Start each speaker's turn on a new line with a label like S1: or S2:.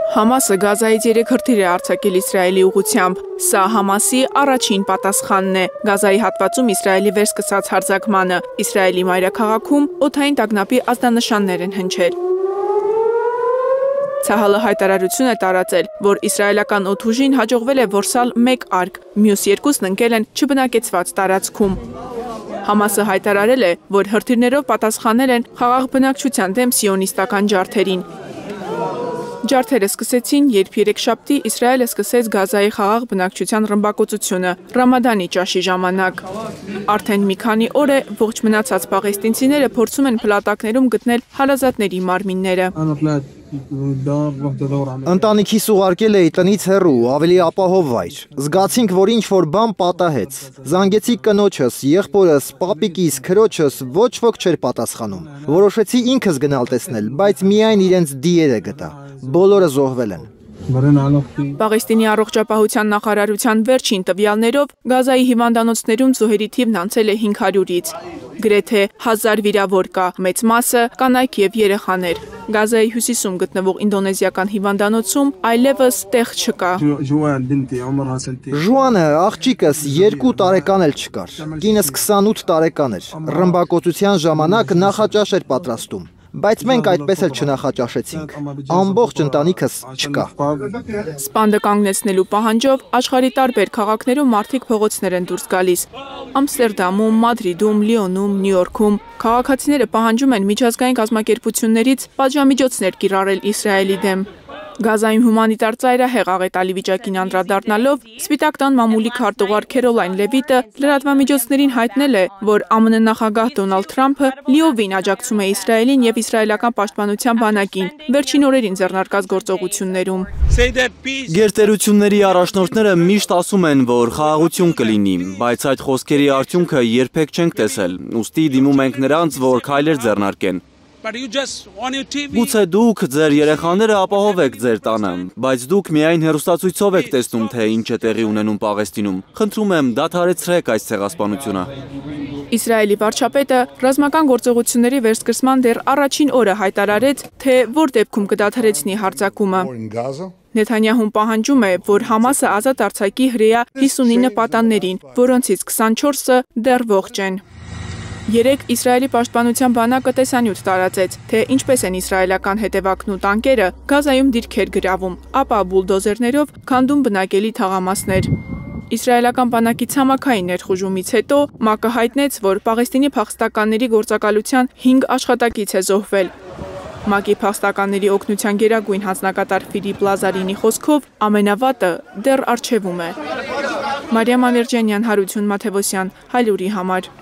S1: Համասը Գազայից 3 հրթիռ է արձակել Իսրայելի ուղղությամբ։ Սա Համասի առաջին պատասխանն է Գազայի հատվածում Իսրայելի վերսկսած հարձակմանը։ Իսրայելի մայրաքաղաքում օդային տագնապի ազդանշաններ են հնչել։ Ցահալը հայտարարություն է տարածել, որ իսրայելական օդուժին հաջողվել է որսալ 1 արկ, մյուս 2-ն ընկել են չբնակեցված տարածքում։ Համասը հայտարարել է, որ հրթիռներով պատասխանել են խաղաղ բնակչության դեմ սիոնիստական ջարդերին։ Ջարդերը սկսեցին, երբ երեքշաբթի Իսրայելը սկսեց Գազայի խաղաղ բնակչության ռմբակոծությունը Ռամադանի ճաշի ժամանակ։ Արդեն մի քանի օր է ողջ մնացած պաղեստինցիները փորձում են փլատակներում գտնել հարազատների մարմինները։
S2: Ընտանիքիս ուղարկել էի տնից հեռու, ավելի ապահով վայր։ Զգացինք, որ ինչ-որ բան պատահեց։ Զանգեցի կնոջս, եղբորս, պապիկիս, քրոջս, ոչ ոք չէր պատասխանում։ Որոշեցի ինքս գնալ տեսնել, բայց միայն իրենց դիերը գտա։ Բոլորը զոհվել են։
S1: Պաղեստինի առողջապահության նախարարության վերջին տվյալներով Գազայի հիվանդանոցներում զոհերի թիվն անցել է 500-ից։ Գրեթե 1000 վիրավոր կա, մեծ մասը կանայք եւ երեխաներ։ Գազայի հյուսիսում գտնվող ինդոնեզիական հիվանդանոցում այլևս տեղ չկա։
S2: Ժուանը, աղջիկս 2 տարեկան էլ չկար։ Կինս 28 տարեկան էր։ Ռմբակոծության ժամանակ նախաճաշ էր պատրաստում։ Բայց մենք այդպես էլ չնախաճաշեցինք։ Ամբողջ ընտանիքս չկա։
S1: Սպանդը կանգնեցնելու պահանջով աշխարհի տարբեր քաղաքներում մարդիկ փողոցներ են դուրս գալիս։ Ամստերդամում, Մադրիդում, Լիոնում, Նյու Յորքում քաղաքացիները պահանջում են միջազգային կազմակերպություններից պատժամիջոցներ կիրառել Իսրայելի դեմ։ Գազայում հումանիտար ծայրահեղ աղետալի վիճակին անդրադառնալով Սպիտակ տան մամուլի քարտուղար Քերոլայն Լևիտը լրատվամիջոցներին հայտնել է, որ ԱՄՆ նախագահ Դոնալդ Թրամփը լիովին աջակցում է Իսրայելին եւ իսրայելական պաշտպանության բանակին վերջին օրերին ձեռնարկած գործողություններում։
S3: Գերտերությունների առաջնորդները միշտ ասում են, որ խաղաղություն կլինի, բայց այդ խոսքերի արդյունքը երբեք չենք տեսել։ Ուստի դիմում ենք նրանց, որ քայլեր ձեռնարկեն։ Գուցե դուք ձեր երեխաները ապահովեք ձեր տանը, բայց դուք միայն հեռուստացույցով եք տեսնում, թե ինչ է տեղի ունենում Պաղեստինում։ Խնդրում եմ, դադարեցրեք այս ցեղասպանությունը։
S1: Իսրայելի վարչապետը ռազմական գործողությունների վերսկսման դեռ առաջին օրը հայտարարեց, թե որ դեպքում կդադարեցնի հարձակումը։ Նեթանյահուն պահանջում է, որ Համասը ազատ արձակի հրեա 59 պատաններին, որոնցից 24-ը դեռ ողջ են։ Երեկ Իսրայելի պաշտպանության բանակը տեսանյութ տարածեց, թե ինչպես են իսրայելական հետևակն ու տանկերը Գազայում դիրքեր գրավում, ապա բուլդոզերներով քանդում բնակելի թաղամասներ։ Իսրայելական բանակի ցամաքային ներխուժումից հետո ՄԱԿ-ը հայտնեց, որ Պաղեստինի փախստականների գործակալության 5 աշխատակից է զոհվել։ ՄԱԿ-ի փախստականների օգնության գերագույն հանձնակատար Ֆիլիպ Լազարինի խոսքով ամենավատը դեռ առջևում է։ Մարիամ Ամերջանյան, Հարություն Մաթևոսյան, Հայլուրի համար։